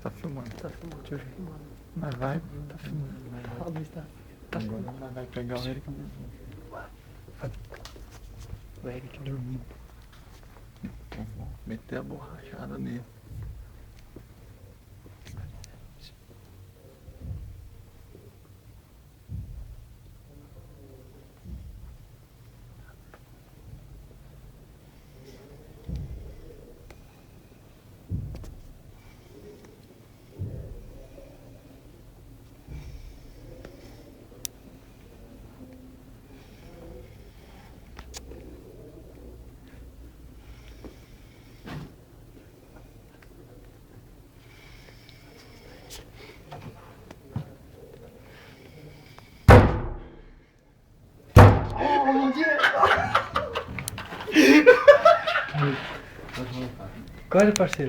Tá filmando. Tá filmando. Deixa eu ver. Tá filmando. Mas vai, tá filmando. A luz tá. Tá Agora filmando. nós vai pegar o Eric. O Eric dormindo. Vou meter a borrachada nele. Acorda, parceiro.